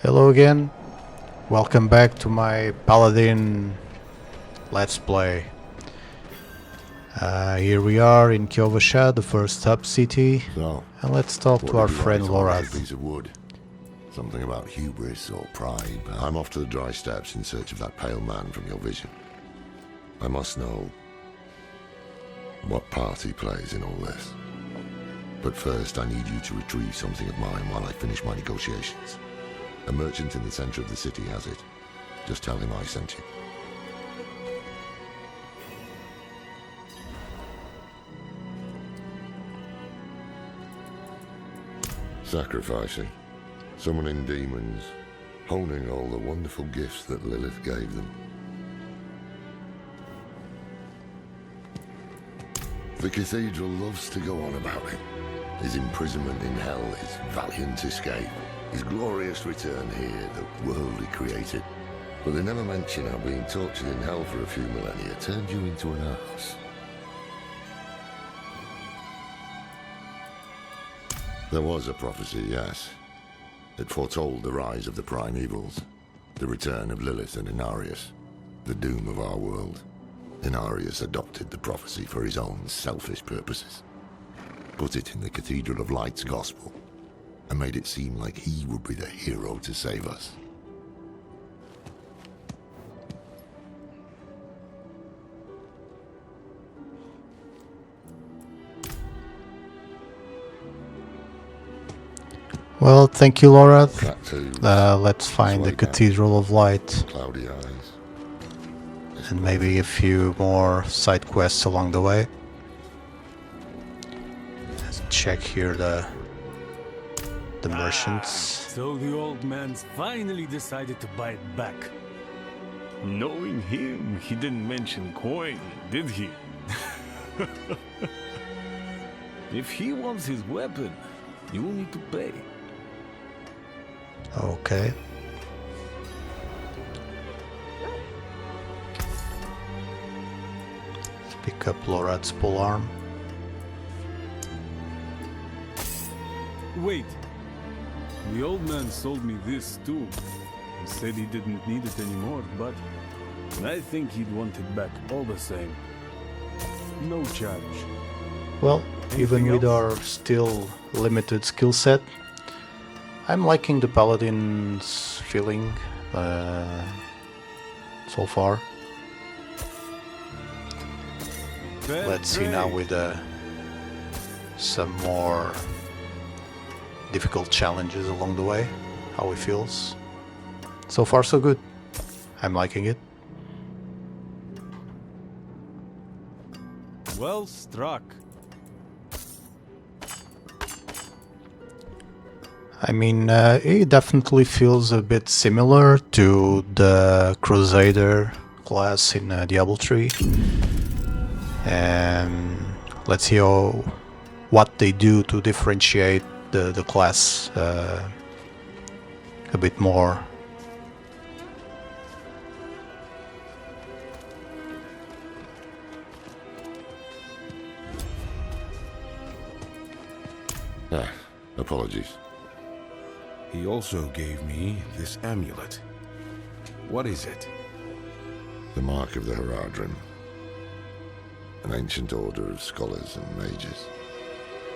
Hello again, welcome back to my Paladin Let's Play. Here we are in Kyovashad, the first hub city, So, and let's talk to our friend Laura. Piece of wood. Something about hubris or pride. I'm off to the dry steppes in search of that pale man from your vision. I must know what part he plays in all this. But first, I need you to retrieve something of mine while I finish my negotiations. A merchant in the center of the city has it. Just tell him I sent you. Sacrificing, summoning demons, honing all the wonderful gifts that Lilith gave them. The cathedral loves to go on about it. His imprisonment in hell, his valiant escape, his glorious return here, the world he created. But they never mention how being tortured in hell for a few millennia turned you into an ass. There was a prophecy, yes. It foretold the rise of the primevals, the return of Lilith and Inarius, the doom of our world. Inarius adopted the prophecy for his own selfish purposes, put it in the Cathedral of Light's gospel, and made it seem like he would be the hero to save us. Well, thank you, Laura. Tattoos, Let's find the sweat Cathedral of Light cloudy eyes. and maybe a few more side quests along the way. Let's check here the merchants. So the old man's finally decided to buy it back. Knowing him, he didn't mention coin, did he? If he wants his weapon, you will need to pay. Okay. Let's pick up Lorad's polearm. Wait. The old man sold me this too. He said he didn't need it anymore, but I think he'd want it back all the same. No charge. Well, even Anything with else? our still limited skill set, I'm liking the Paladin's feeling so far. Let's see now with some more difficult challenges along the way, how it feels. So far so good. I'm liking it. Well struck. I mean, it definitely feels a bit similar to the Crusader class in Diablo 3. And let's see what they do to differentiate the class a bit more. Apologies. He also gave me this amulet. What is it? The mark of the Heradrin. An ancient order of scholars and mages,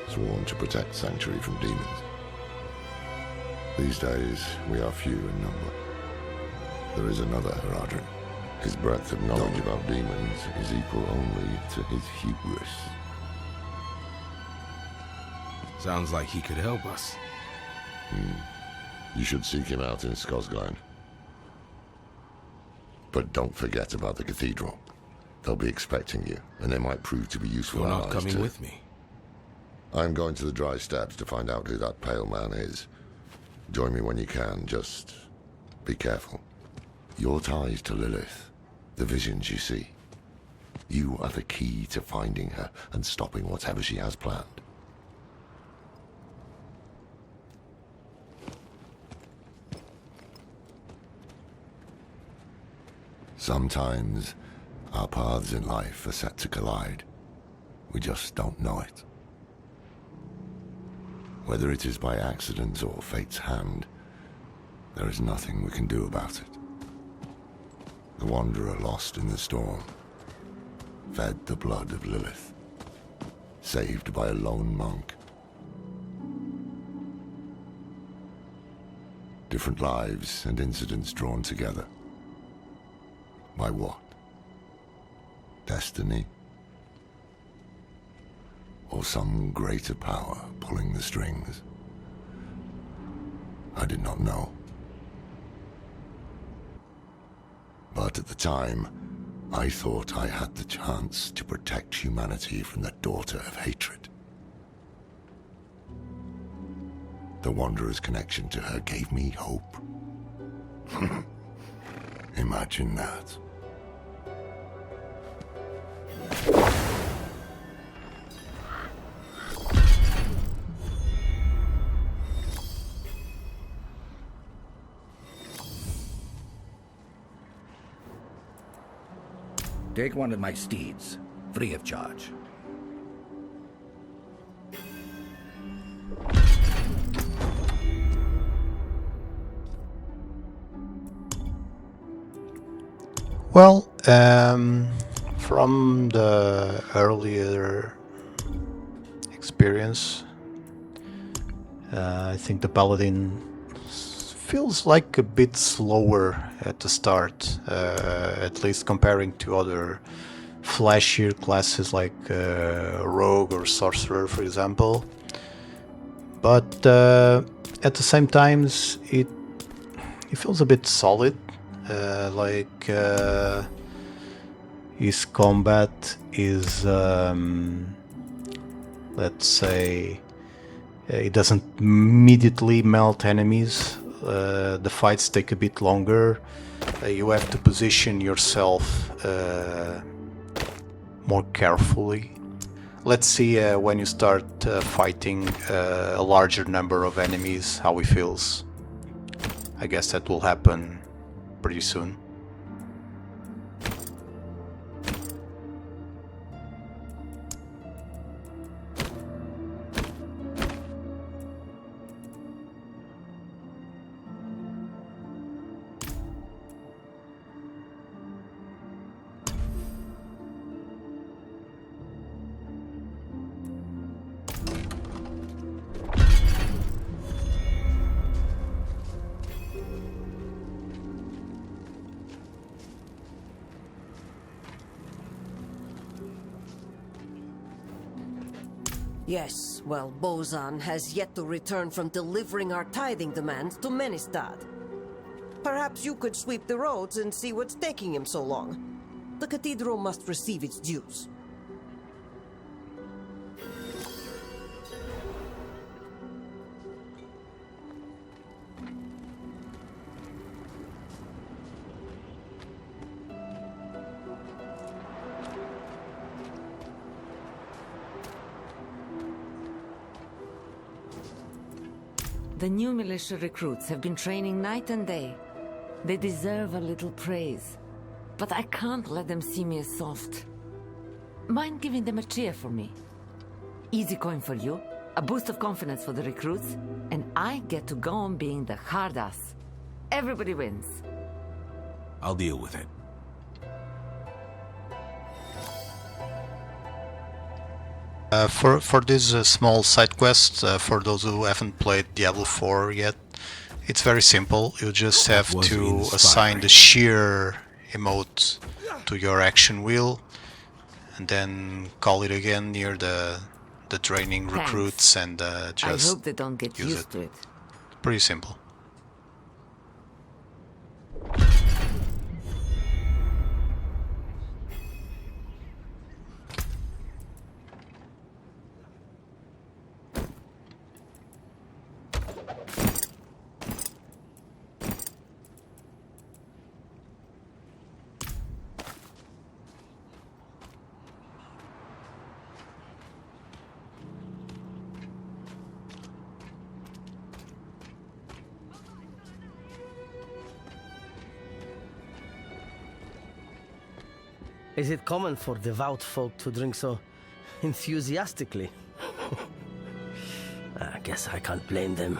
sworn to protect Sanctuary from demons. These days, we are few in number. There is another Heradrin. His breadth of knowledge about demons is equal only to his hubris. Sounds like he could help us. You should seek him out in Skosgland. But don't forget about the cathedral. They'll be expecting you, and they might prove to be useful You're allies not coming too. with me. I'm going to the dry steppes to find out who that pale man is. Join me when you can, just be careful. Your ties to Lilith, the visions you see. You are the key to finding her and stopping whatever she has planned. Sometimes, our paths in life are set to collide. We just don't know it. Whether it is by accident or fate's hand, There is nothing we can do about it. The Wanderer lost in the storm, fed the blood of Lilith, saved by a lone monk. Different lives and incidents drawn together. By what? Destiny? Or some greater power pulling the strings? I did not know. But at the time, I thought I had the chance to protect humanity from the daughter of hatred. The Wanderer's connection to her gave me hope. Imagine that. Take one of my steeds, free of charge. Well, from the earlier experience, I think the Paladin feels like a bit slower at the start, at least comparing to other flashier classes like Rogue or Sorcerer, for example. But at the same time, it feels a bit solid. His combat is, let's say, it doesn't immediately melt enemies. The fights take a bit longer. You have to position yourself more carefully. Let's see when you start fighting a larger number of enemies, how he feels. I guess that will happen pretty soon. Yes, well, Bozan has yet to return from delivering our tithing demands to Menestad. Perhaps you could sweep the roads and see what's taking him so long. The cathedral must receive its dues. The new militia recruits have been training night and day. They deserve a little praise. But I can't let them see me as soft. Mind giving them a cheer for me? Easy coin for you, a boost of confidence for the recruits, and I get to go on being the hard ass. Everybody wins. I'll deal with it. For this small side quest, for those who haven't played Diablo 4 yet, it's very simple. You just have to assign the shear emote to your action wheel, and then call it again near the training recruits, and just I hope they don't get used to it. Pretty simple. Is it common for devout folk to drink so enthusiastically? I guess I can't blame them.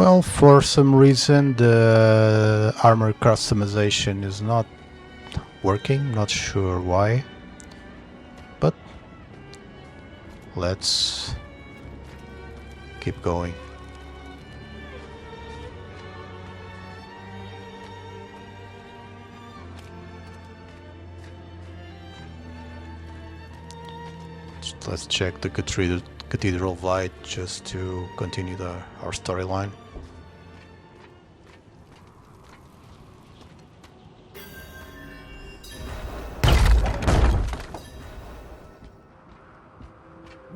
Well, for some reason the armor customization is not working, not sure why, but let's keep going. Let's check the Cathedral of Light just to continue our storyline.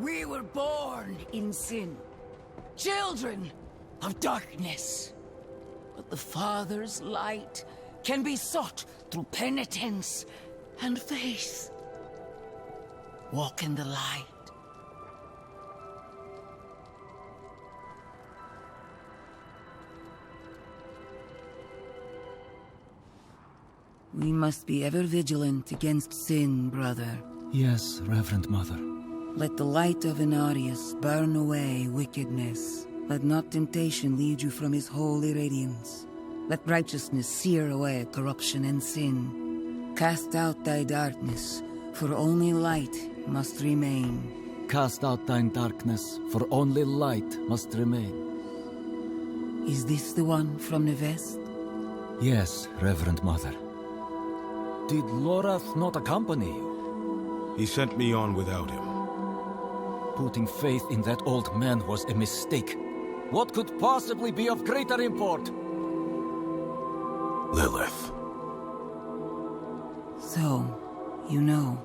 We were born in sin, children of darkness. But the Father's light can be sought through penitence and faith. Walk in the light. We must be ever vigilant against sin, brother. Yes, Reverend Mother. Let the light of Inarius burn away wickedness. Let not temptation lead you from his holy radiance. Let righteousness sear away corruption and sin. Cast out thy darkness, for only light must remain. Cast out thine darkness, for only light must remain. Is this the one from the west? Yes, Reverend Mother. Did Lorath not accompany you? He sent me on without him. Putting faith in that old man was a mistake. What could possibly be of greater import? Lilith. So, you know.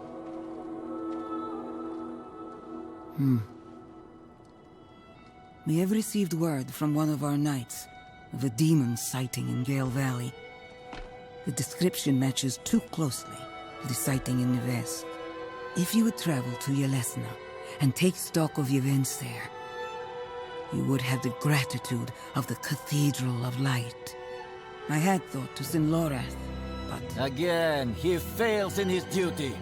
We have received word from one of our knights of a demon sighting in Gale Valley. The description matches too closely to the sighting in the west. If you would travel to Yelesna and take stock of the events there, you would have the gratitude of the Cathedral of Light. I had thought to send Lorath, but... Again, he fails in his duty.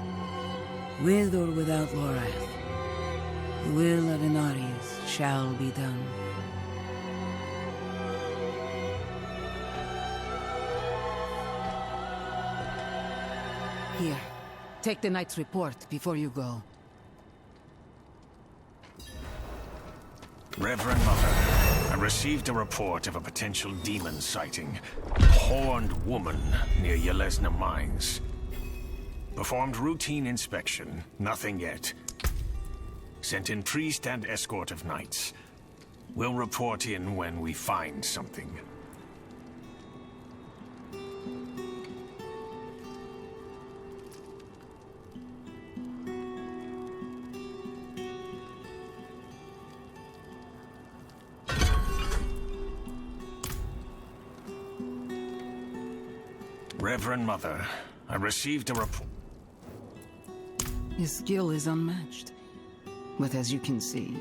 With or without Lorath, the will of Inarius shall be done. Here, take the knight's report before you go. Reverend Mother, I received a report of a potential demon sighting. A horned woman near Yelesna Mines. Performed routine inspection, nothing yet. Sent in priest and escort of knights. We'll report in when we find something. Reverend Mother, I received a report. His skill is unmatched. But as you can see,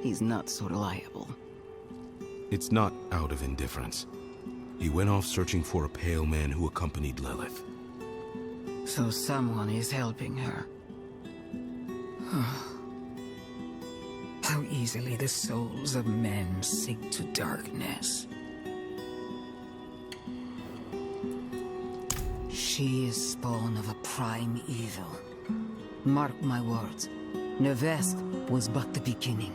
he's not so reliable. It's not out of indifference. He went off searching for a pale man who accompanied Lilith. So someone is helping her. How easily the souls of men sink to darkness. She is spawn of a prime evil. Mark my words. Nevest was but the beginning.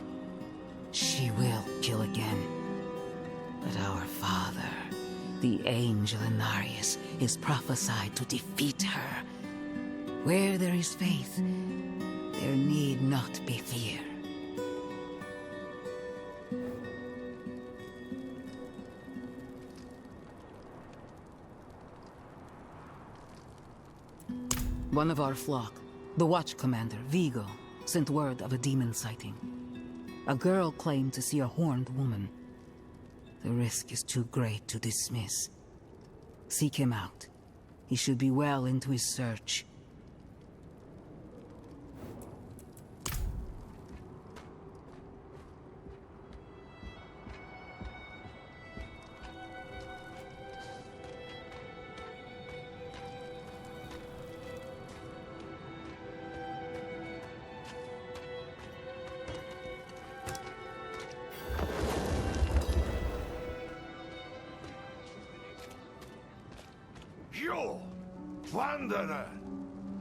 She will kill again. But our father, the angel Inarius, is prophesied to defeat her. Where there is faith, there need not be fear. One of our flock, the watch commander, Vigo, sent word of a demon sighting. A girl claimed to see a horned woman. The risk is too great to dismiss. Seek him out. He should be well into his search. Wanderer,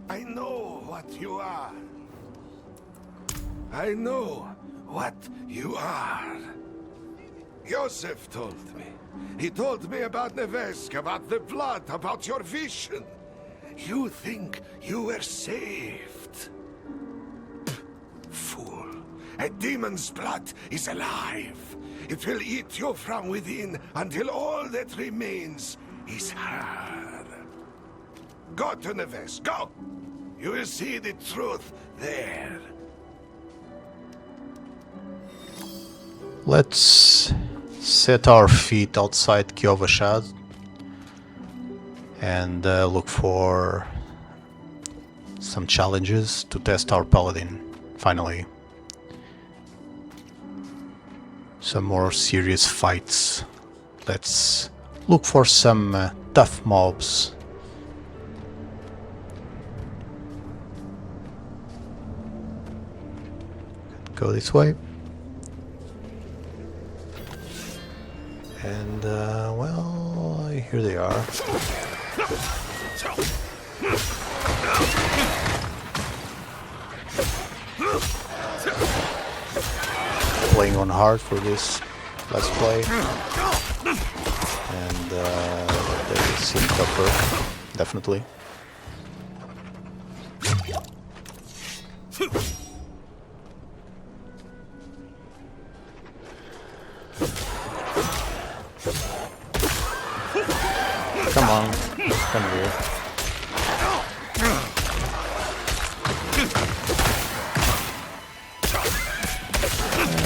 I know what you are. I know what you are. Joseph told me. He told me about Nevesk, about the blood, about your vision. You think you were saved. Pfft, fool. A demon's blood is alive. It will eat you from within until all that remains is her. Go to Nevesk, go! You will see the truth there. Let's set our feet outside Kyovashad and look for some challenges to test our paladin, finally. Some more serious fights. Let's look for some tough mobs. Go this way. And, well, here they are. Playing on hard for this let's play. And, they seem tougher, definitely. Come on, come here.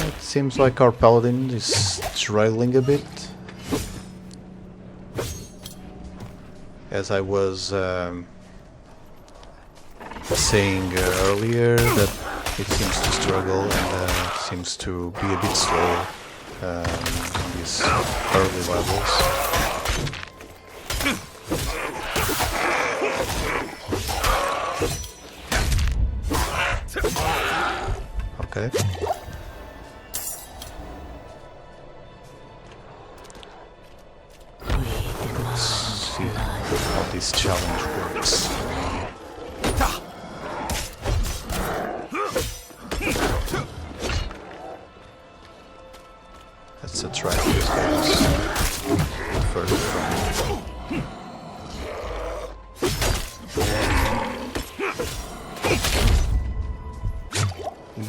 It seems like our paladin is struggling a bit. As I was saying earlier, that it seems to struggle and seems to be a bit slow in these early levels. Okay. Let's see how this challenge works. Let's attract these guys further from.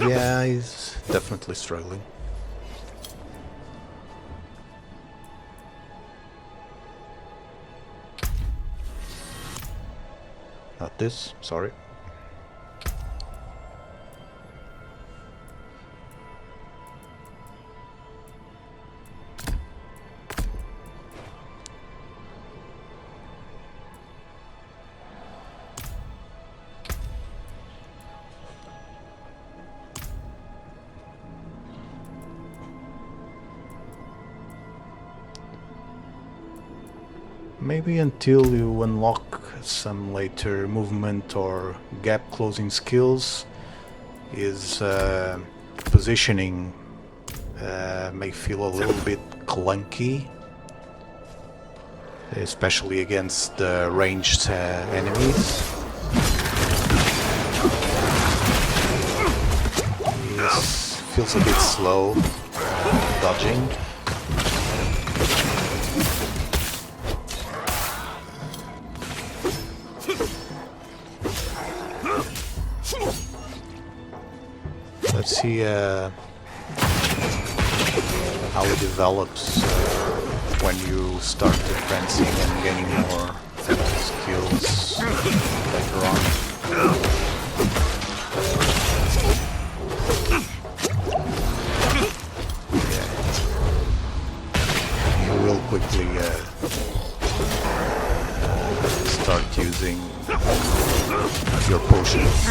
Yeah, he's definitely struggling. Not this, sorry. Maybe until you unlock some later movement or gap closing skills, his positioning may feel a little bit clunky, especially against the ranged enemies. He feels a bit slow dodging. Let's see how it develops when you start advancing and gaining more skills later on. Yeah. You will quickly start using your potions.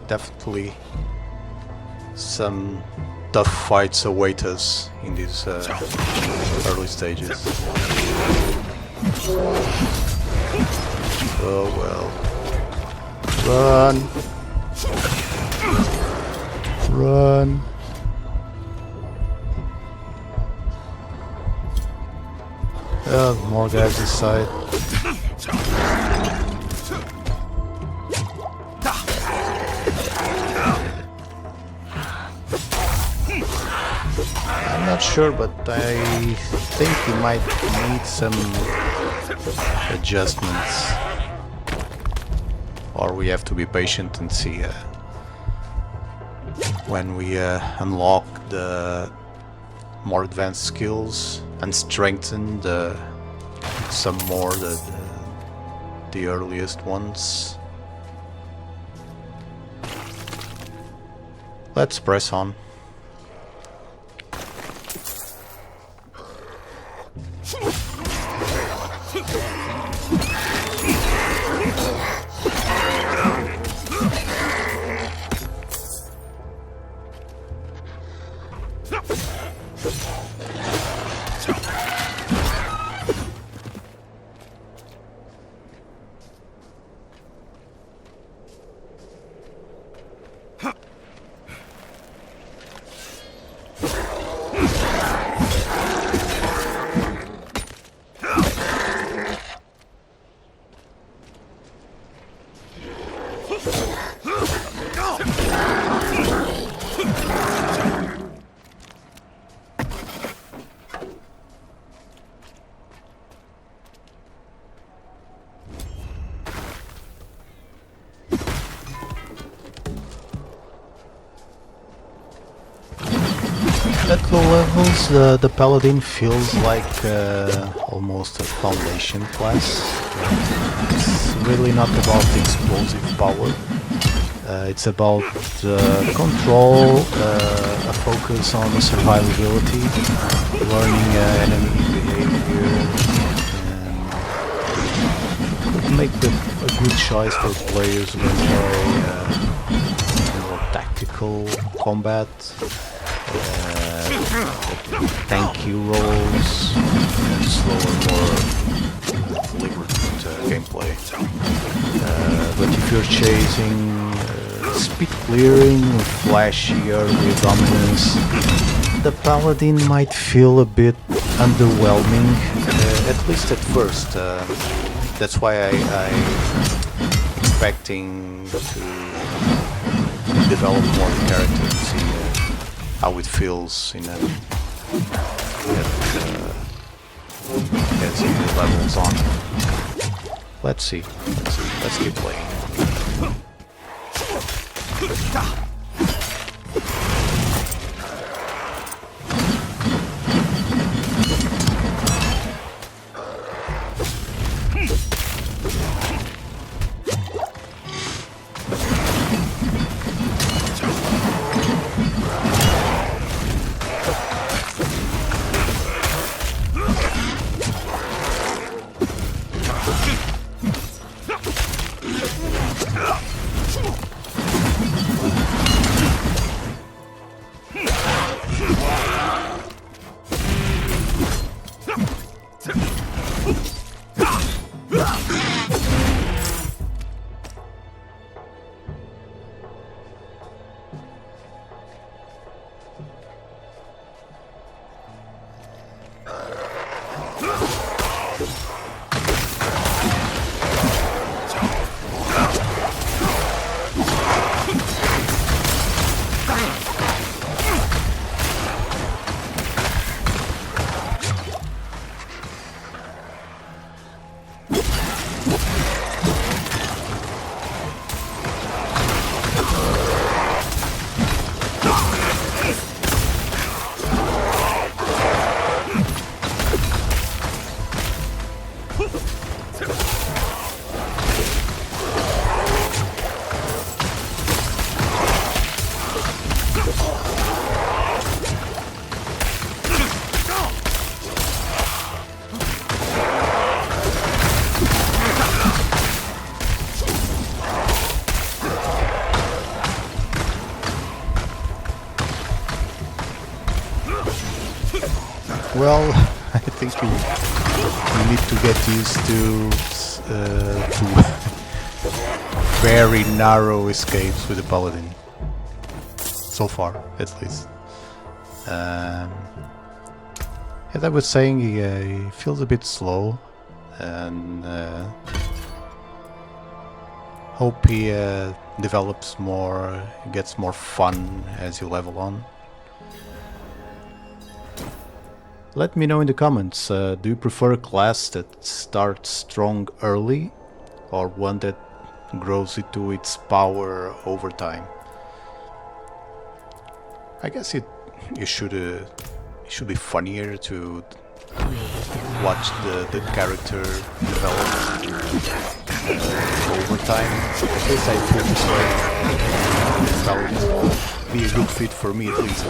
Definitely some tough fights await us in these early stages. Oh well. Run! Run! More guys this side. I'm not sure, but I think he might need some adjustments. Or we have to be patient and see when we unlock the more advanced skills and strengthen some more the earliest ones. Let's press on. At low levels, the Paladin feels like almost a foundation class. It's really not about explosive power. It's about control, a focus on the survivability, learning enemy behavior, and could make a good choice for players who enjoy more tactical combat. Tanky rolls and slower, more deliberate gameplay. But if you're chasing speed clearing, flashy early dominance, the Paladin might feel a bit underwhelming, at least at first. That's why I'm expecting to develop more the character and see how it feels in as he levels on. Let's see. Let's keep playing. Well, I think you need to get used to very narrow escapes with the Paladin. So far, at least. As I was saying, he feels a bit slow, and hope he develops more, gets more fun as you level on. Let me know in the comments, do you prefer a class that starts strong early, or one that grows into its power over time? I guess it should be funnier to watch the character develop over time. At least I feel this way. That would be a good fit for me at least.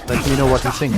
Let me know what you think.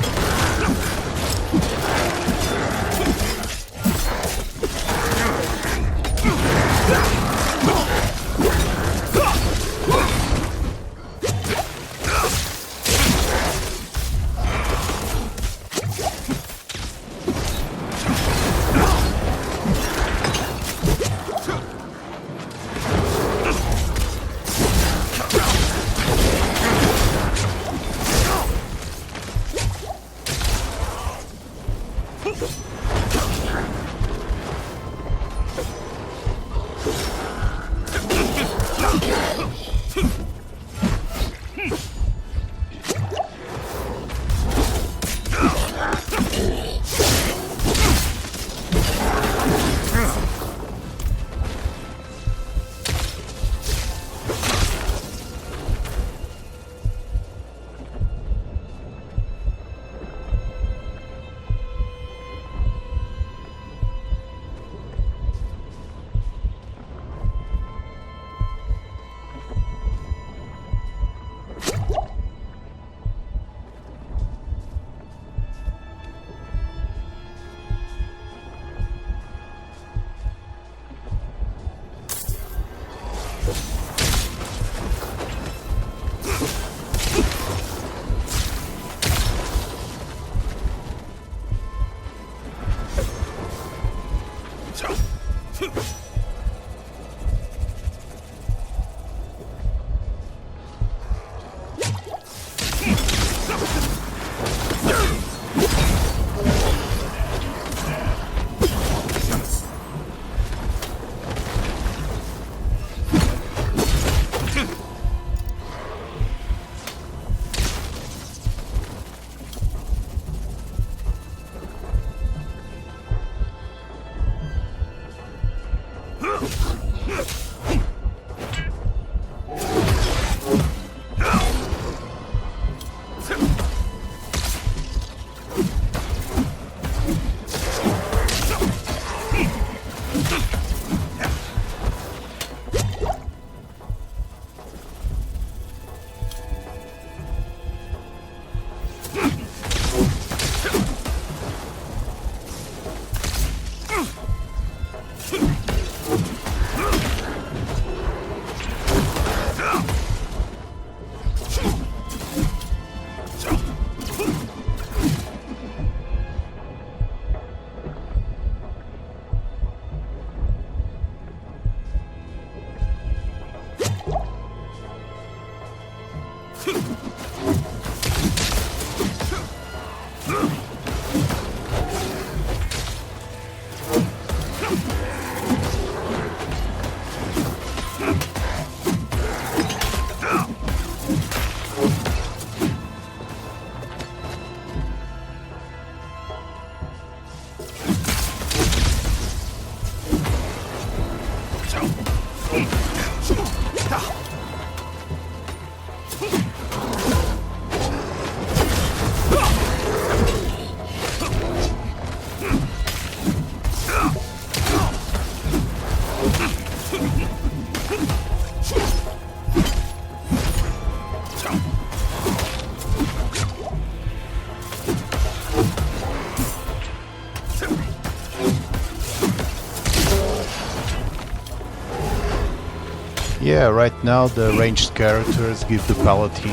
Yeah, right now the ranged characters give the Paladin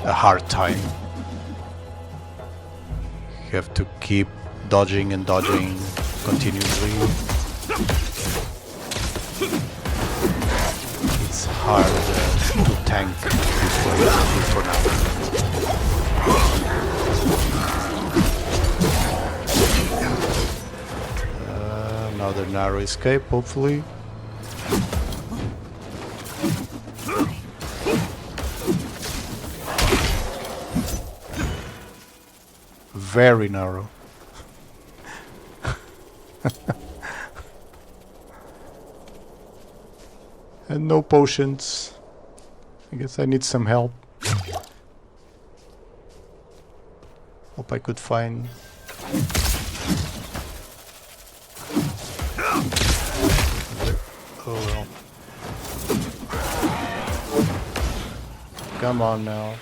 a hard time. You have to keep dodging and dodging continuously. It's hard to tank this way for now. Another narrow escape, hopefully. Very narrow. And no potions. I guess I need some help. Hope I could find... Oh well. Come on now.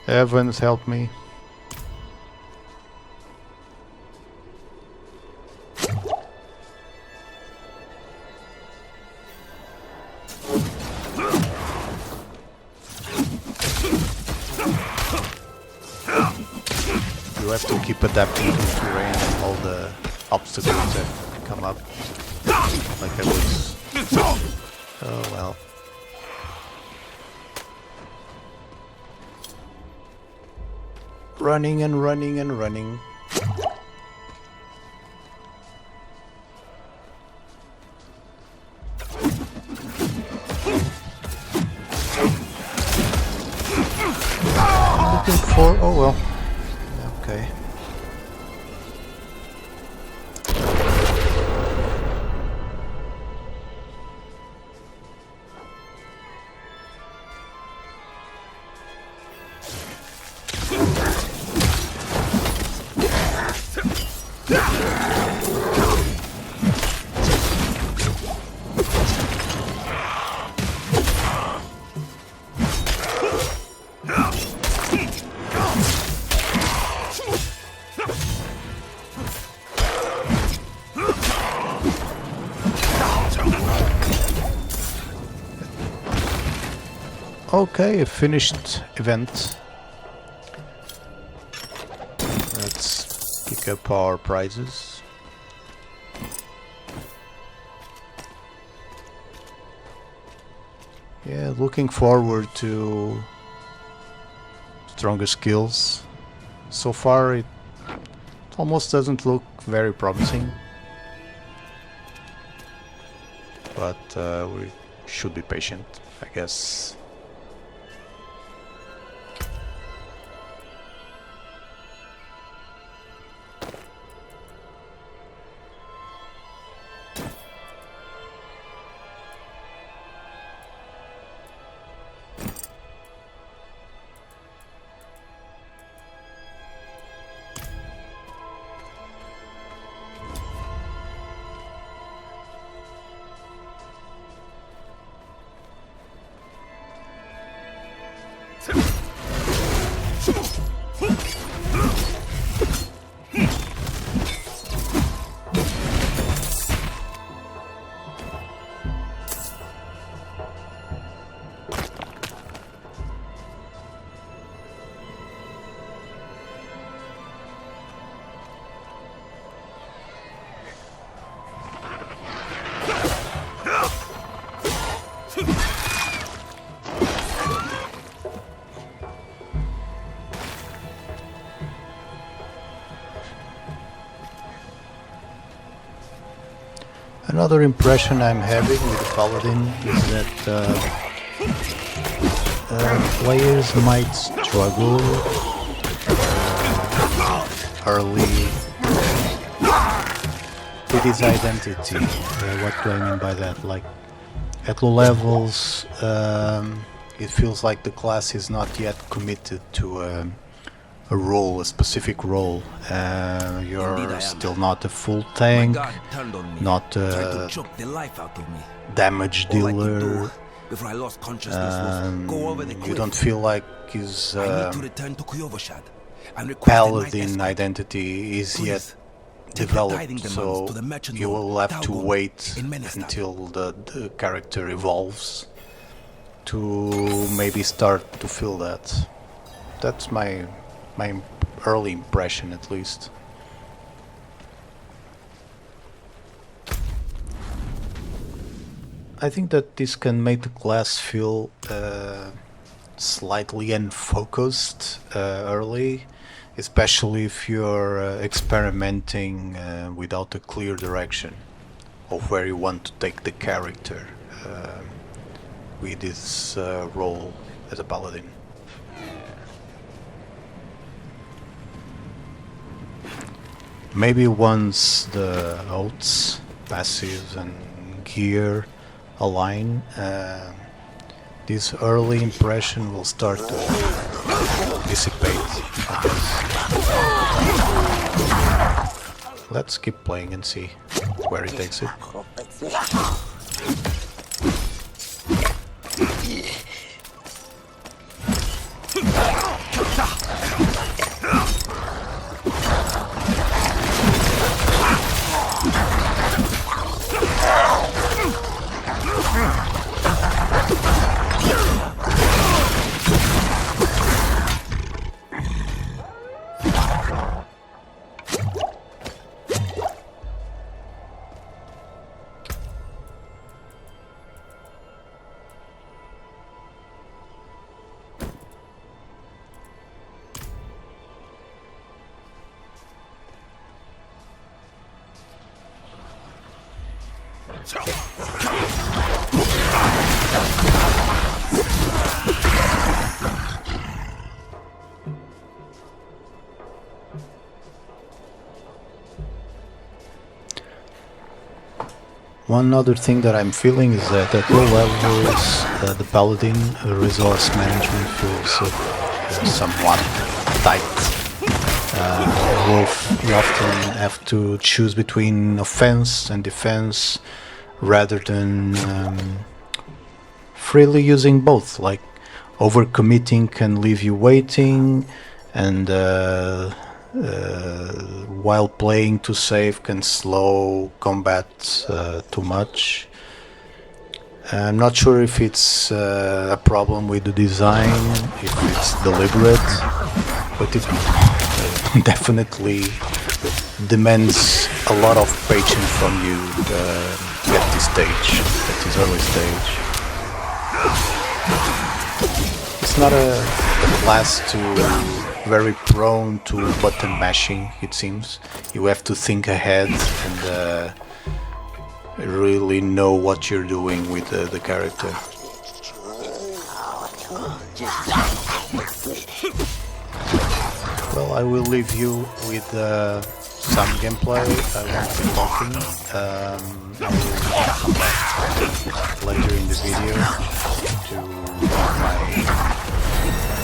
Evans, help me. You have to keep adapting to terrain and all the obstacles that come up. Like I was... Oh well. Running and running and running. Looking for... Oh well. Okay. Okay, a finished event. Let's pick up our prizes. Yeah, looking forward to stronger skills. So far it almost doesn't look very promising. But we should be patient, I guess. Another impression I'm having with the Paladin is that players might struggle early with his identity. What do I mean by that? Like, at low levels, it feels like the class is not yet committed to a role, a specific role. You're still not a full tank, not a damage dealer. You don't feel like his Paladin identity is yet developed, so you will have to wait until the character evolves to maybe start to feel that. That's my early impression, at least. I think that this can make the class feel slightly unfocused early, especially if you're experimenting without a clear direction of where you want to take the character with this role as a paladin. Maybe once the oaths, passives and gear align, this early impression will start to dissipate, I guess. Let's keep playing and see where it takes it. One other thing that I'm feeling is that at low levels the paladin resource management feels somewhat tight. You often have to choose between offense and defense rather than freely using both. Like overcommitting can leave you waiting, and while playing too safe can slow combat too much. I'm not sure if it's a problem with the design, if it's deliberate, but it definitely demands a lot of patience from you at this stage, at this early stage. It's not a class very prone to button mashing, it seems. You have to think ahead and really know what you're doing with the character. Well, I will leave you with some gameplay. I won't be talking. I will come back later in the video to my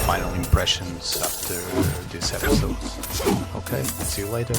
final impressions after this episode. Okay, see you later.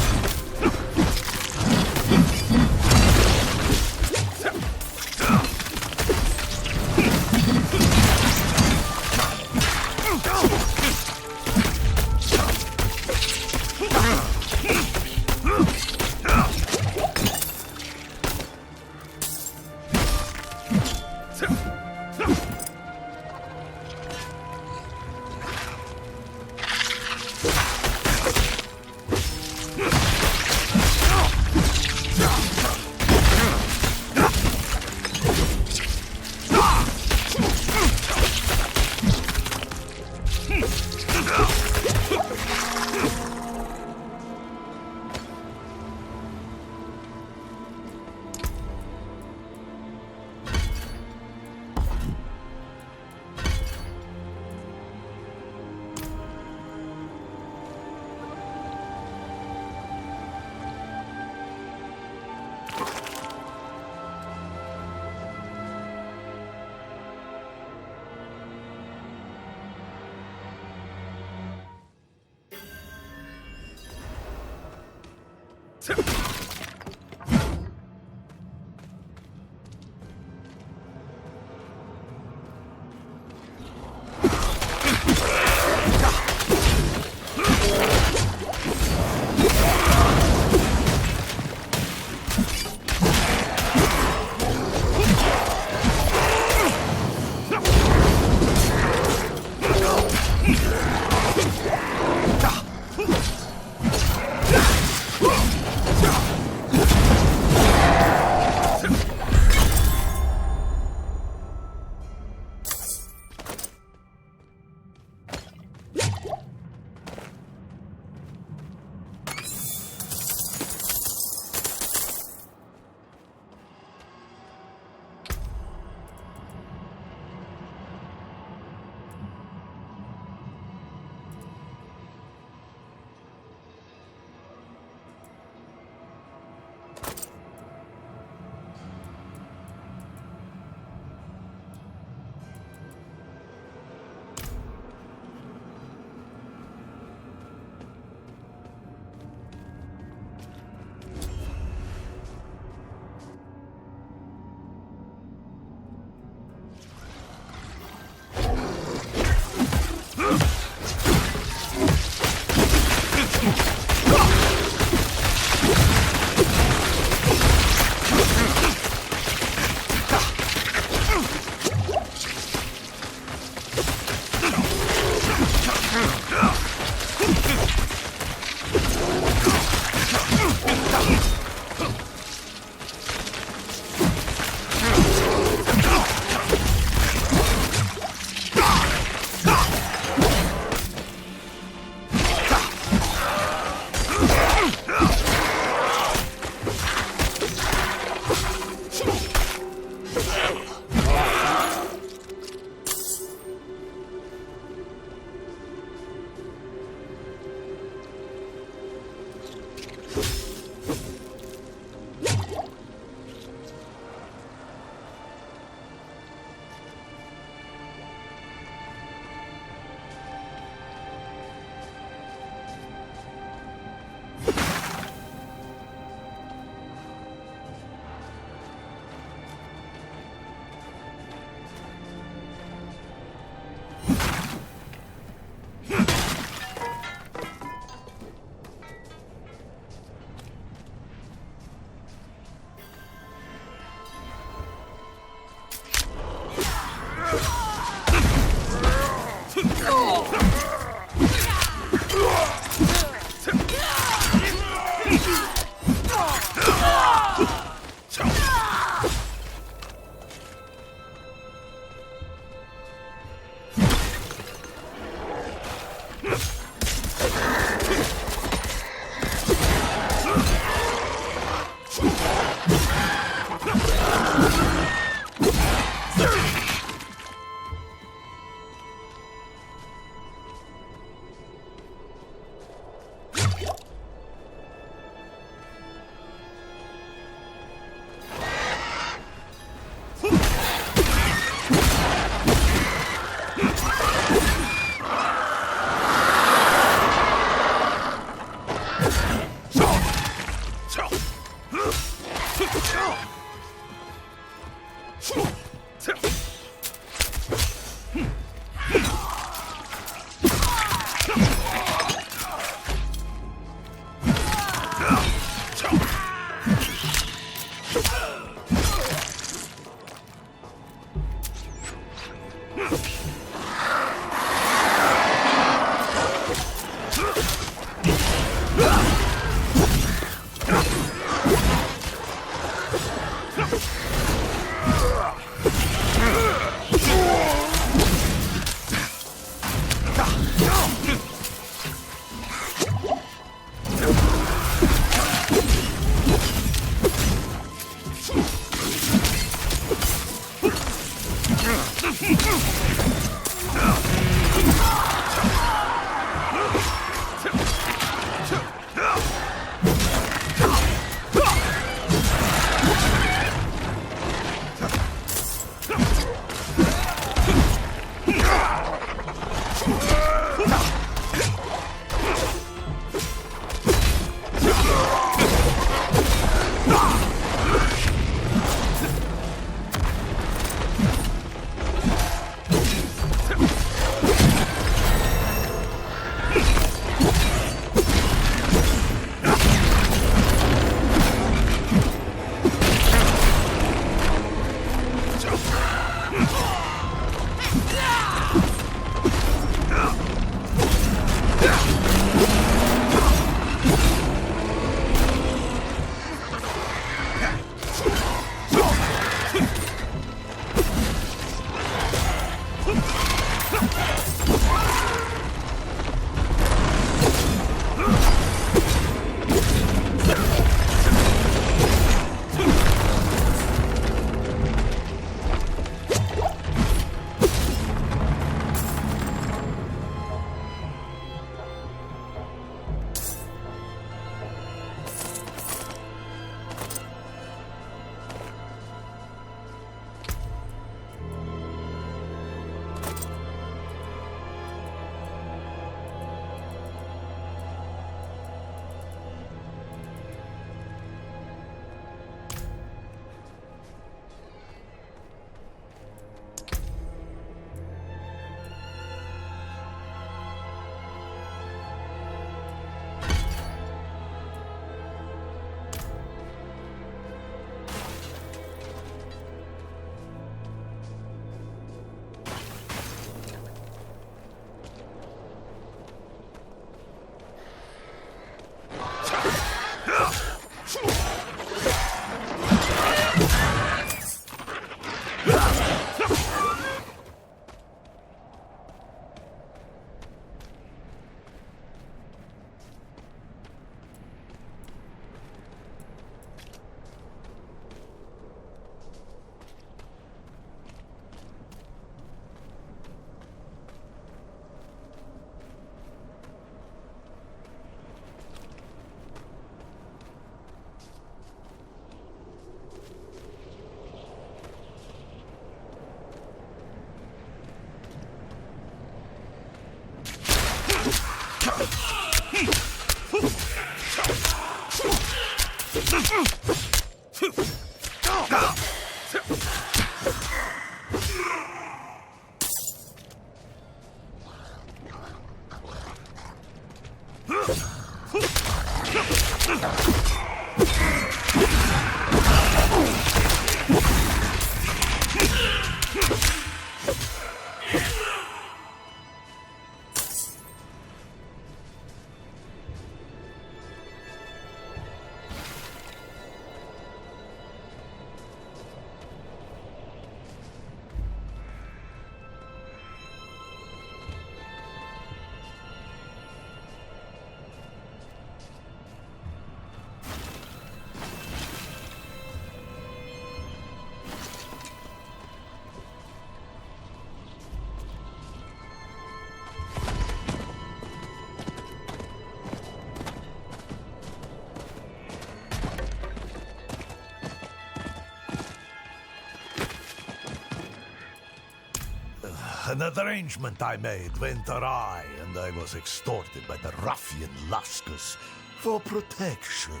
An arrangement I made went awry, and I was extorted by the ruffian Laskus for protection.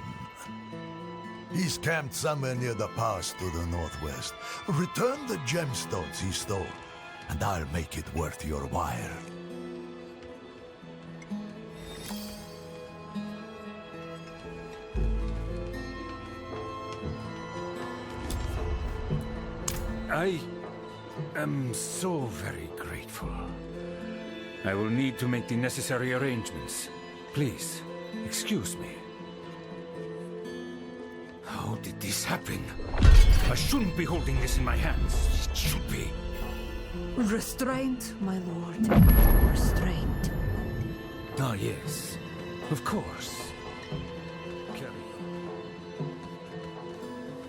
He's camped somewhere near the pass to the northwest. Return the gemstones he stole, and I'll make it worth your while. I am so very grateful. I will need to make the necessary arrangements. Please, excuse me. How did this happen? I shouldn't be holding this in my hands. It should be. Restraint, my lord. Restraint. Ah, yes. Of course. Carry on.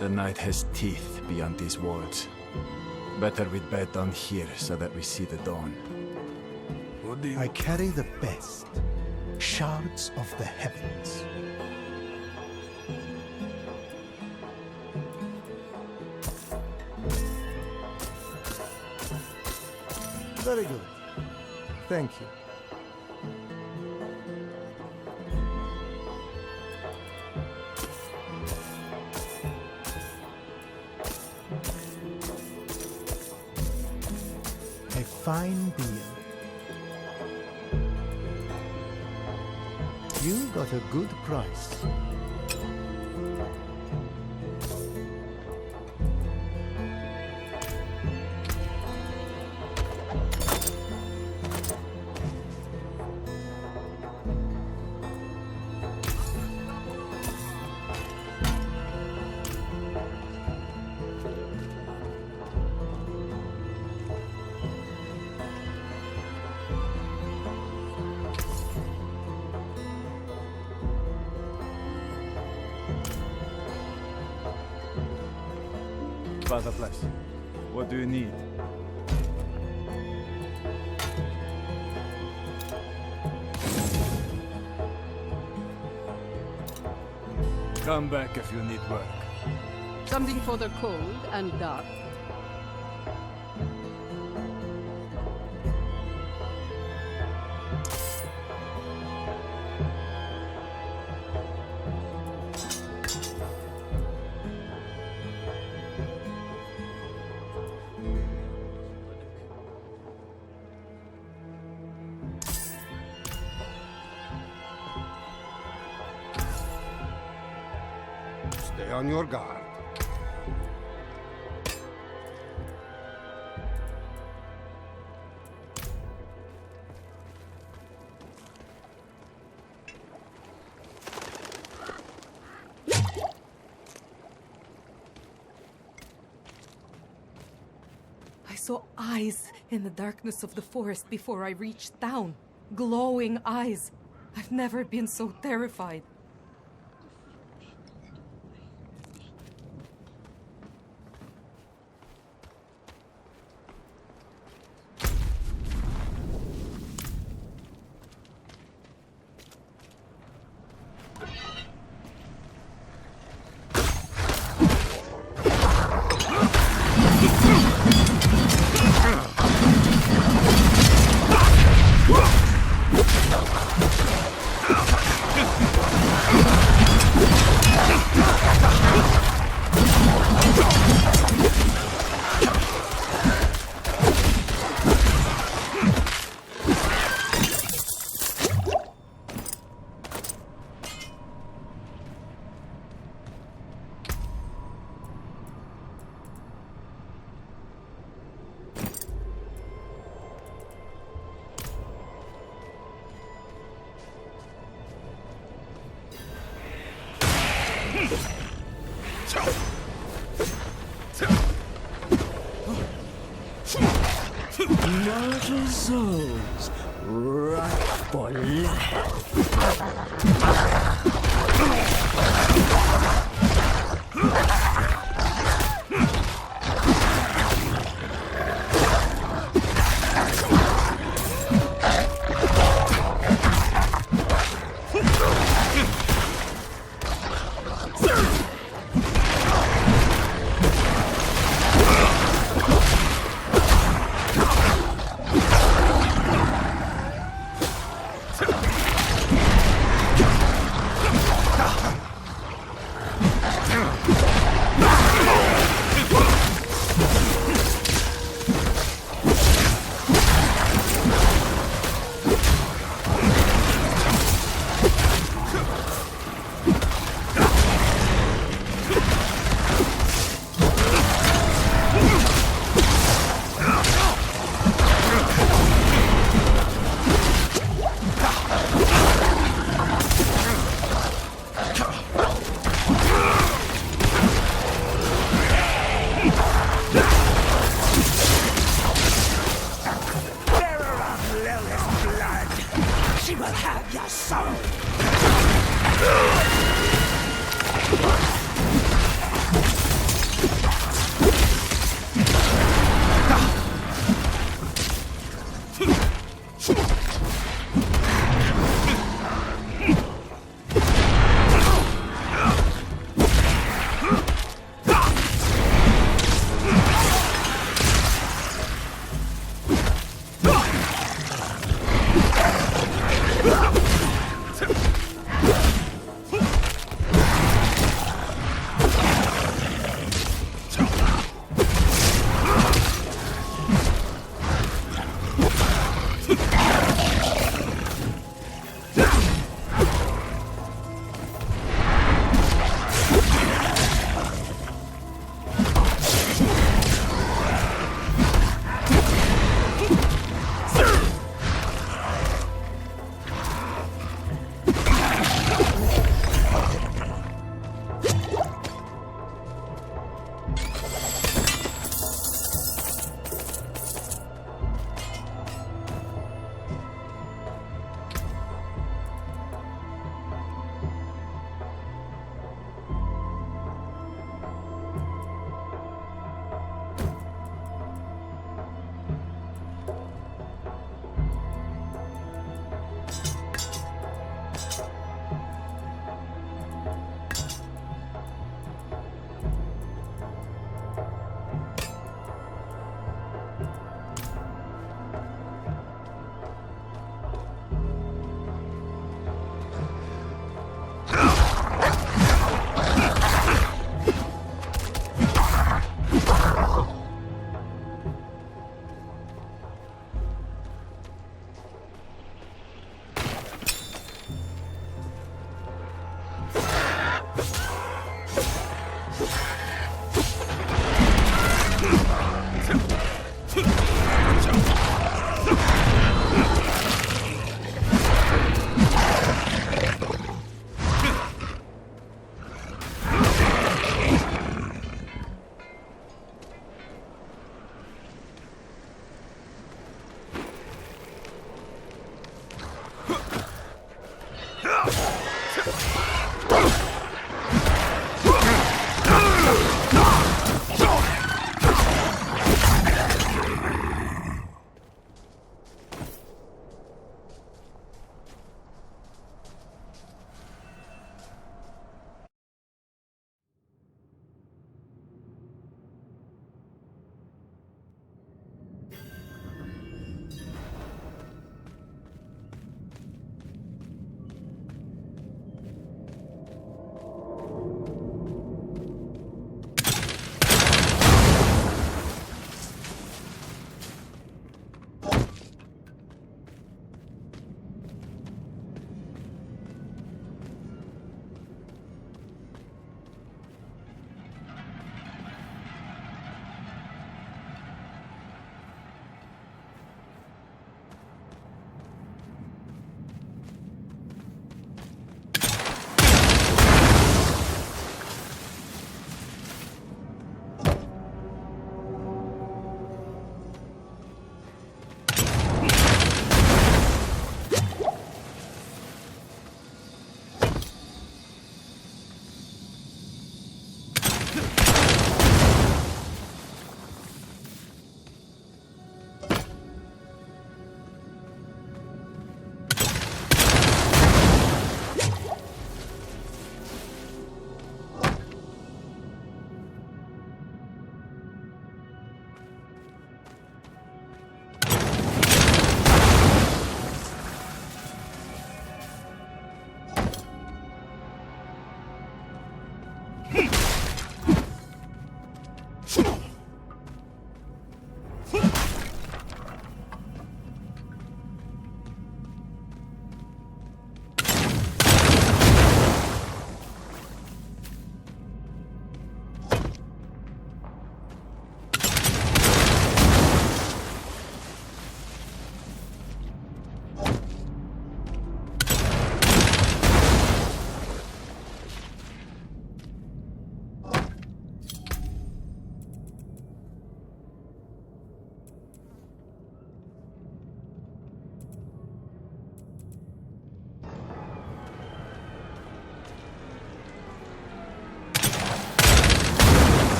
The night has teeth beyond these walls. Better we'd bed down here so that we see the dawn. What do you... I carry the best. Shards of the heavens. Very good. Thank you. A fine beer. You got a good price. Father bless. What do you need? Come back if you need work. Something for the cold and dark. Stay on your guard. I saw eyes in the darkness of the forest before I reached town. Glowing eyes. I've never been so terrified. Mortal souls, right for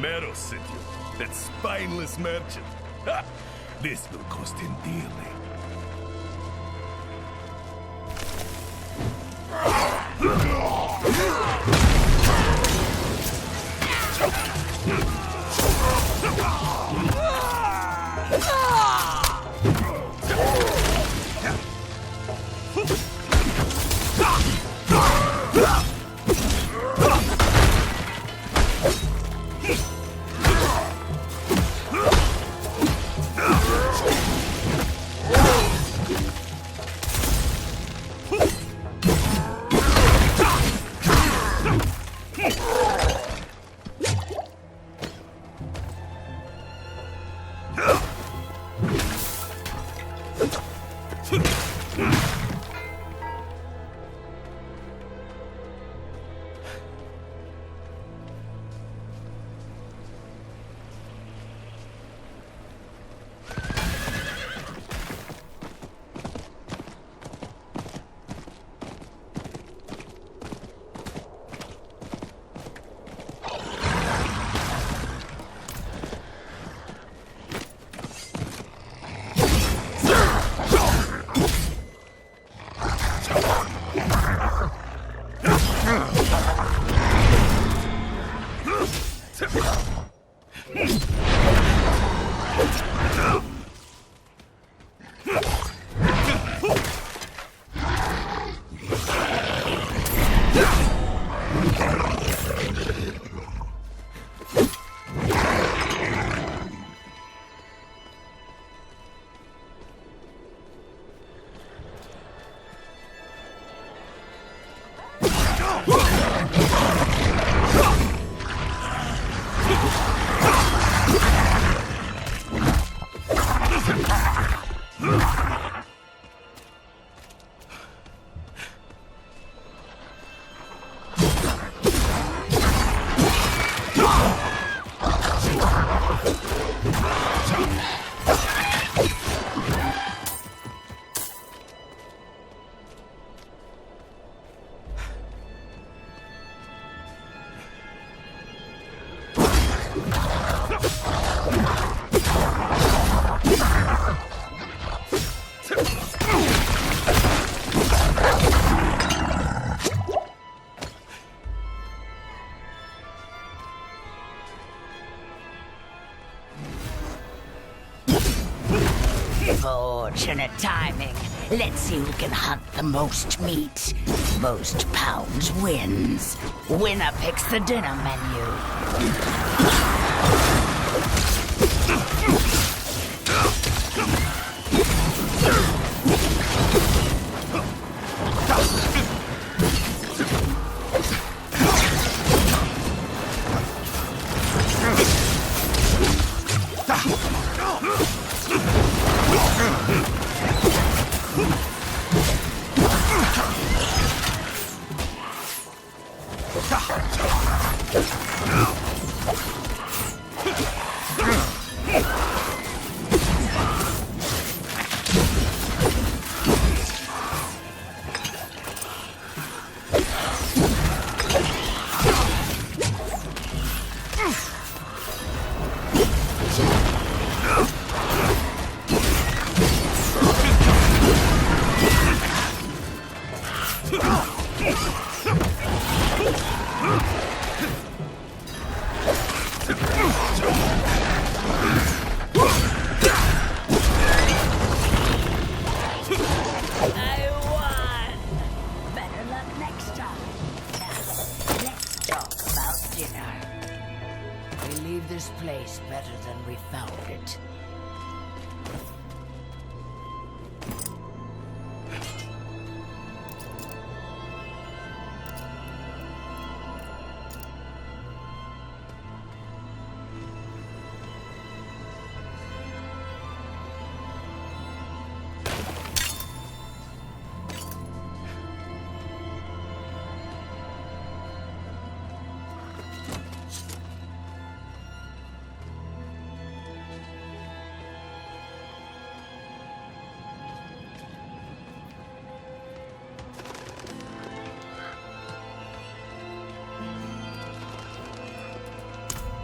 Mero sent you. That spineless merchant. Ha! This will cost him dearly. Fortunate timing. Let's see who can hunt the most meat. Most pounds wins. Winner picks the dinner menu. I won! Better luck next time. Now, let's talk about dinner. We leave this place better than we found it.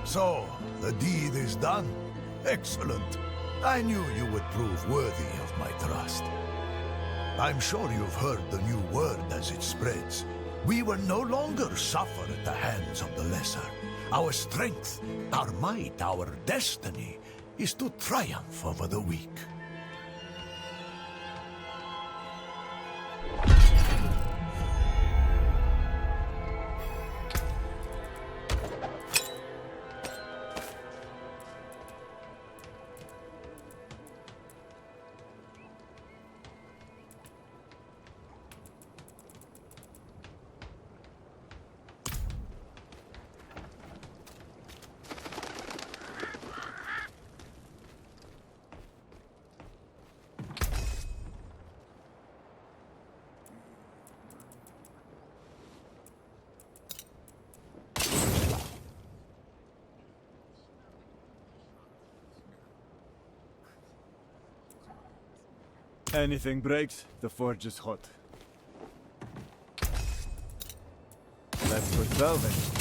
So, the deed is done? Excellent. I knew you would prove worthy of my trust. I'm sure you've heard the new word as it spreads. We will no longer suffer at the hands of the lesser. Our strength, our might, our destiny is to triumph over the weak. Anything breaks, the forge is hot. Let's put velvet.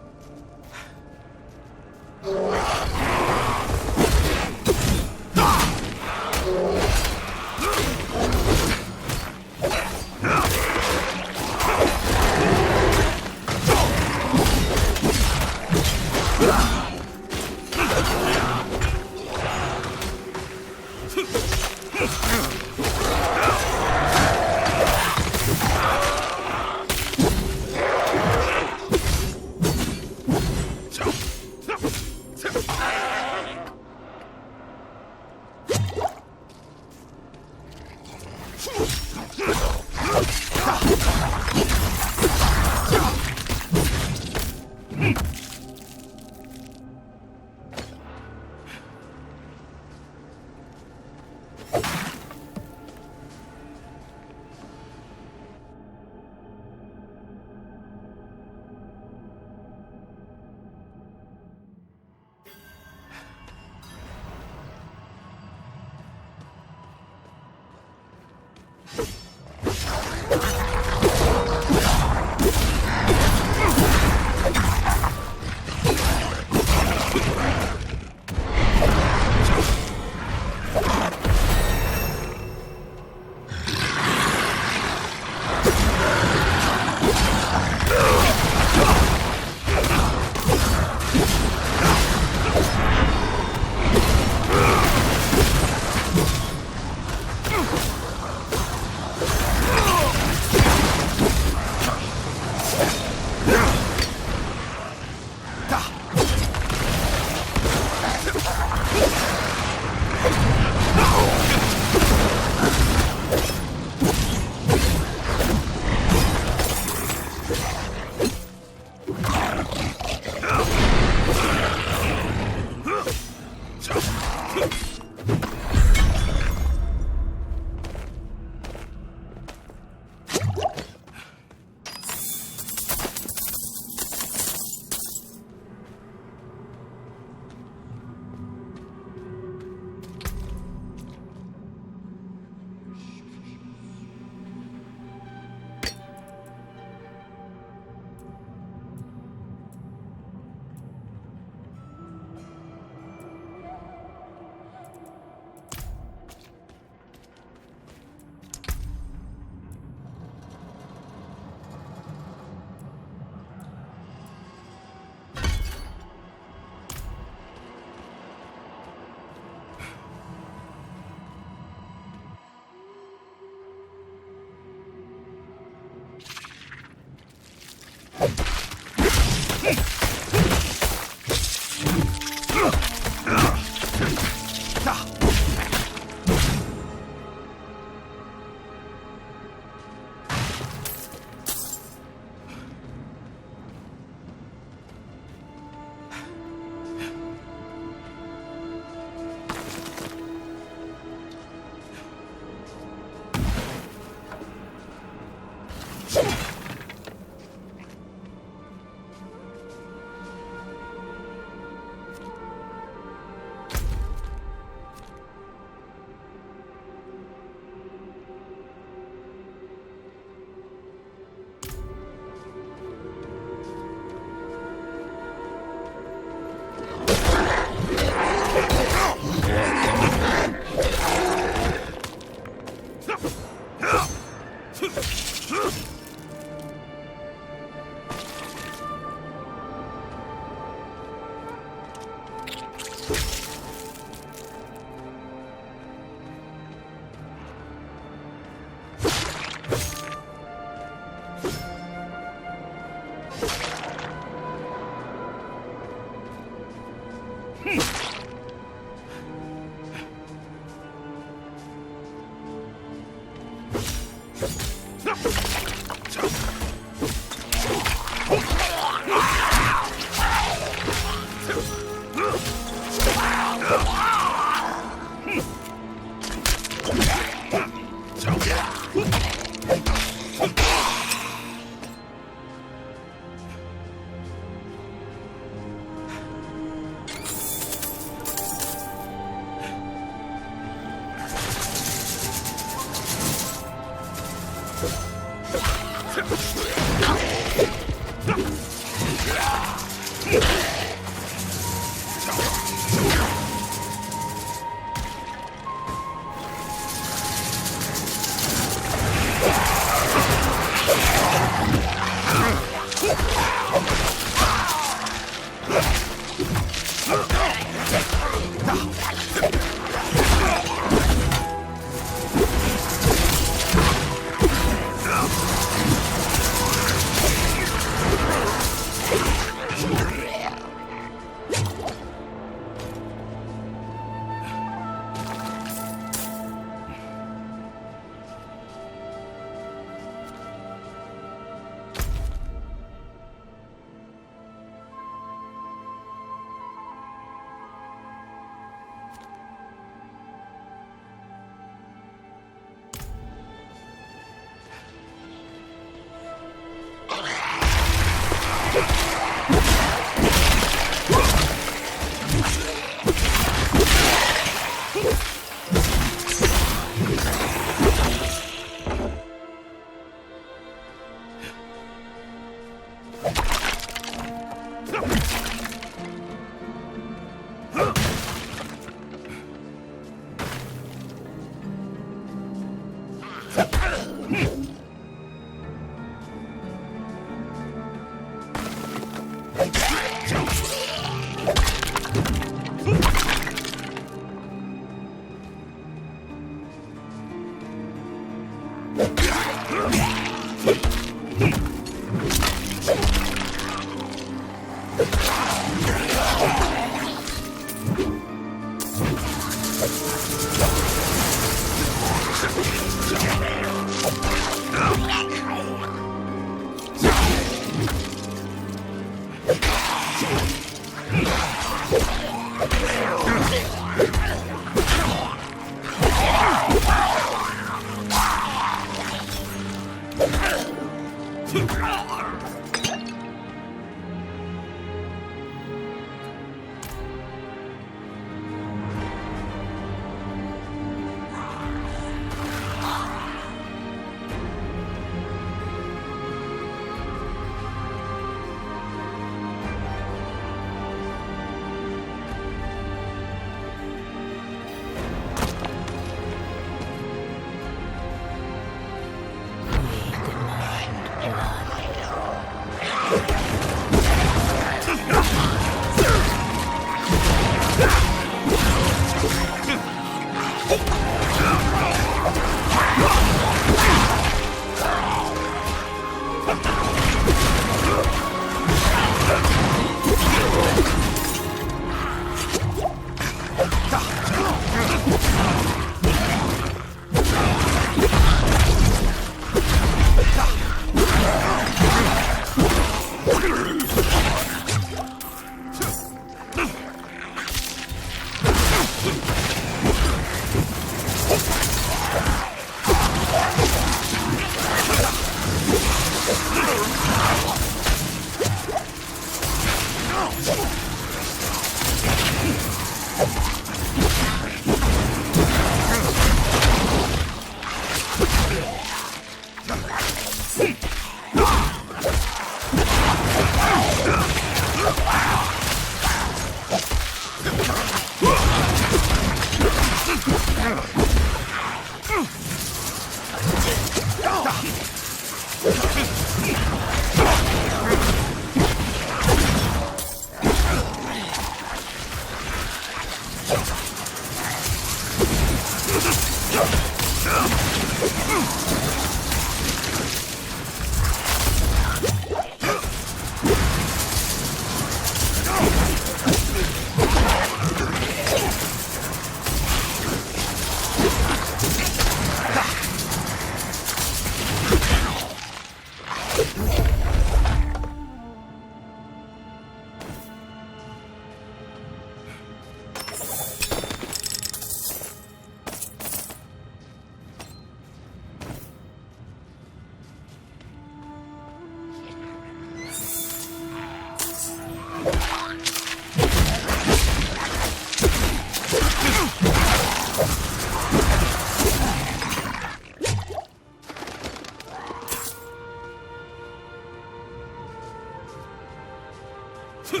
What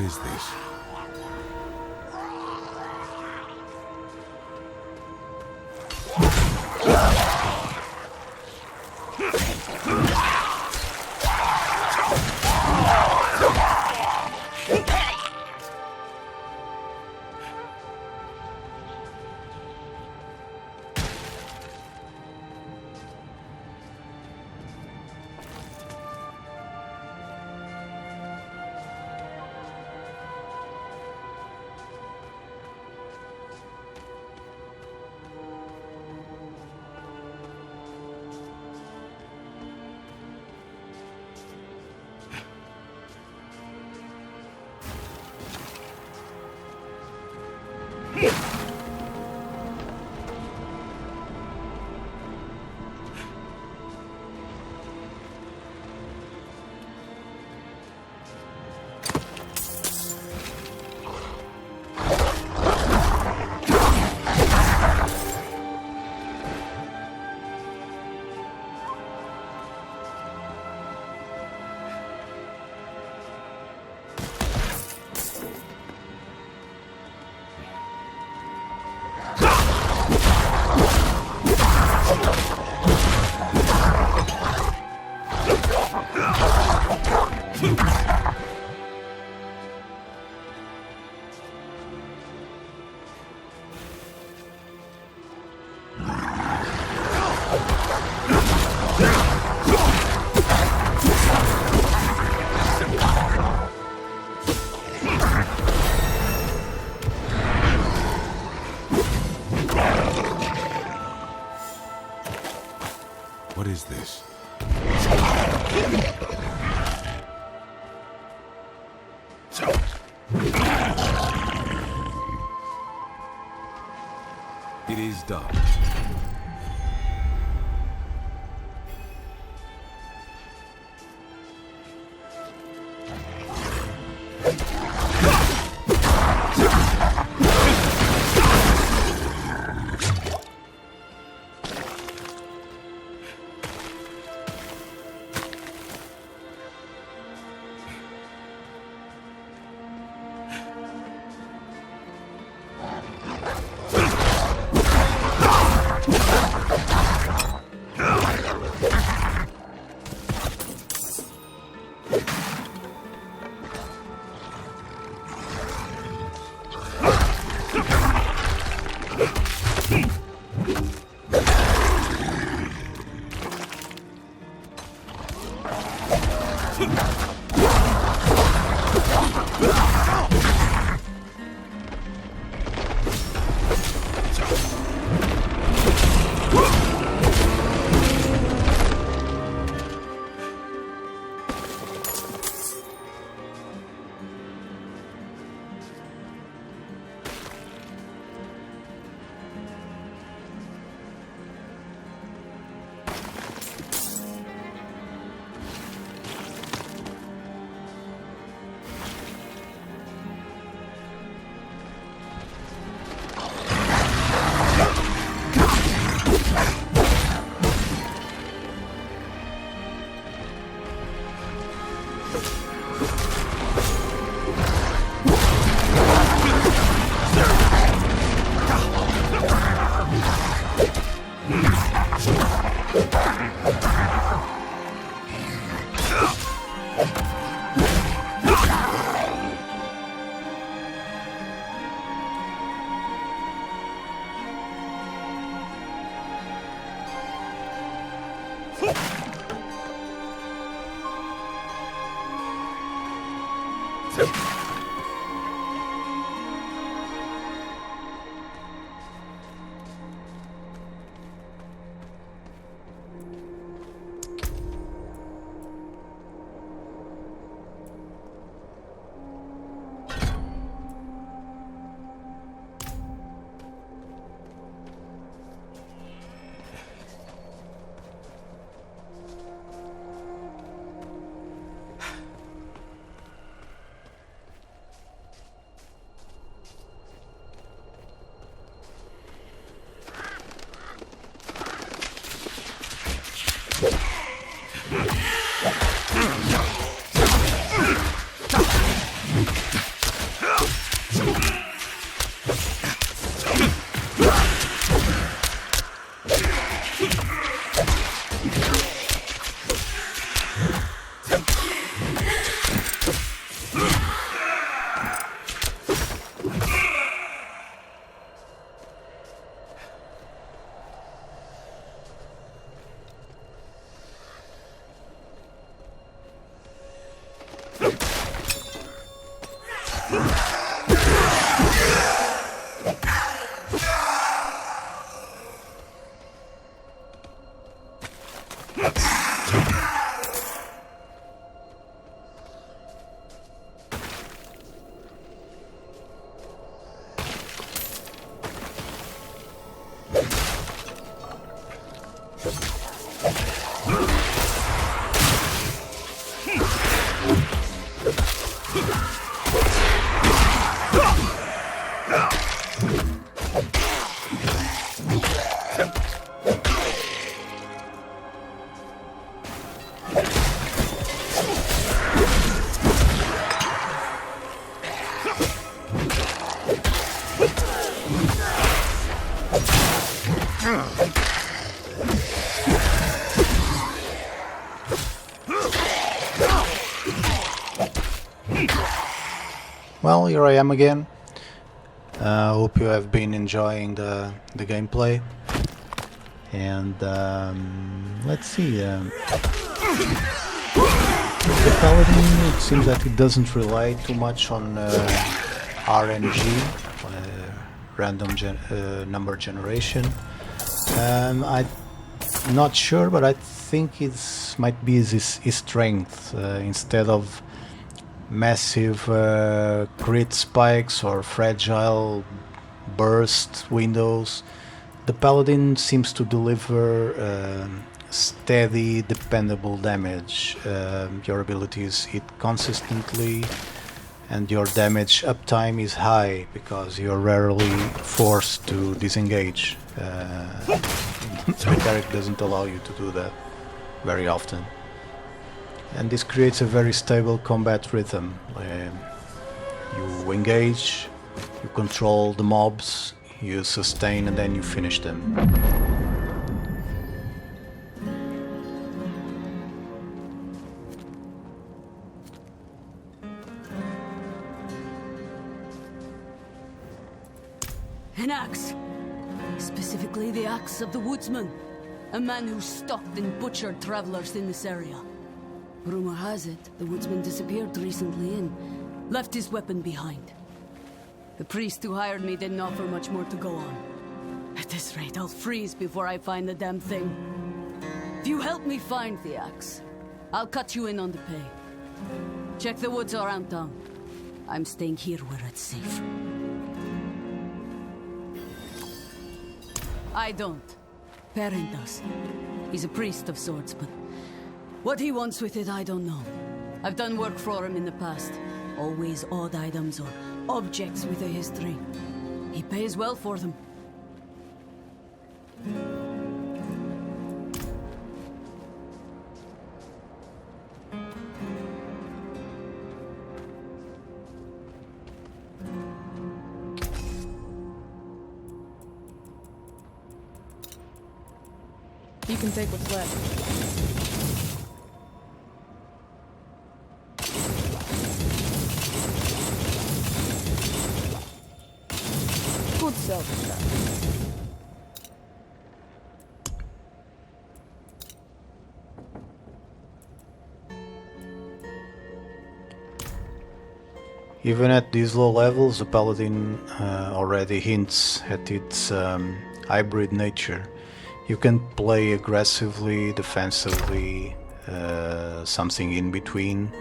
is this? What is this? It is done. Well, here I am again. Hope you have been enjoying the gameplay. And let's see. The Paladin, it seems that it doesn't rely too much on RNG, random number generation. I'm not sure, but I think it might be his strength. Instead of massive crit spikes or fragile burst windows, the Paladin seems to deliver steady, dependable damage. Your abilities hit consistently and your damage uptime is high because you're rarely forced to disengage. The character doesn't allow you to do that very often. And this creates a very stable combat rhythm. You engage, you control the mobs, you sustain, and then you finish them. An axe. Specifically the axe of the woodsman. A man who stalked and butchered travelers in this area. Rumor has it, the woodsman disappeared recently and left his weapon behind. The priest who hired me didn't offer much more to go on. At this rate, I'll freeze before I find the damn thing. If you help me find the axe, I'll cut you in on the pay. Check the woods around town. I'm staying here where it's safe. I don't. Perrin does. He's a priest of sorts, but what he wants with it, I don't know. I've done work for him in the past. Always odd items or objects with a history. He pays well for them. You can take what's left. Good self-stuff. Even at these low levels, the Paladin already hints at its hybrid nature. You can play aggressively, defensively, something in between,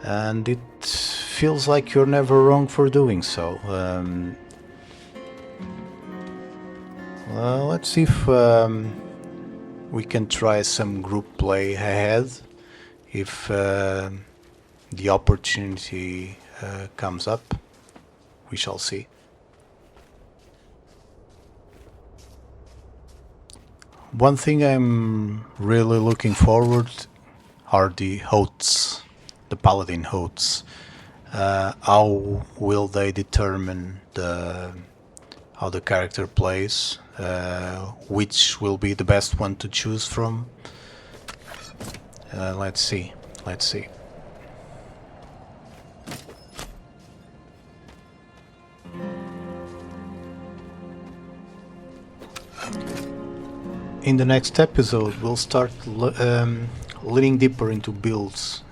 and it feels like you're never wrong for doing so. Well, let's see if we can try some group play ahead, if the opportunity comes up. We shall see. One thing I'm really looking forward are the HOTS, the Paladin HOTS. How will they determine how the character plays? Which will be the best one to choose from? Let's see. In the next episode, we'll start leaning deeper into builds,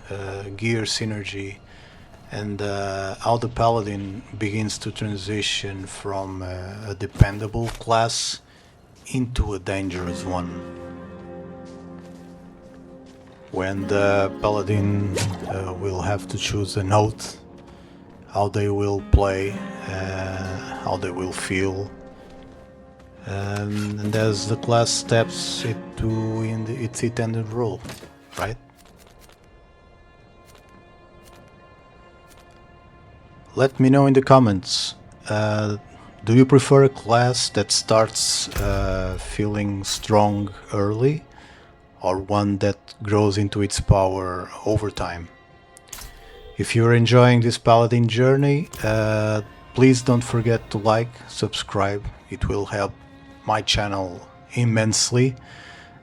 gear synergy, and how the Paladin begins to transition from a dependable class into a dangerous one. When the Paladin will have to choose a note, how they will play, how they will feel. And as the class steps into its intended role, right? Let me know in the comments. Do you prefer a class that starts feeling strong early, or one that grows into its power over time? If you're enjoying this Paladin journey, Please don't forget to like, subscribe. It will help my channel immensely.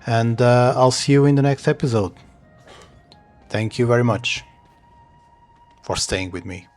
And I'll see you in the next episode. Thank you very much for staying with me.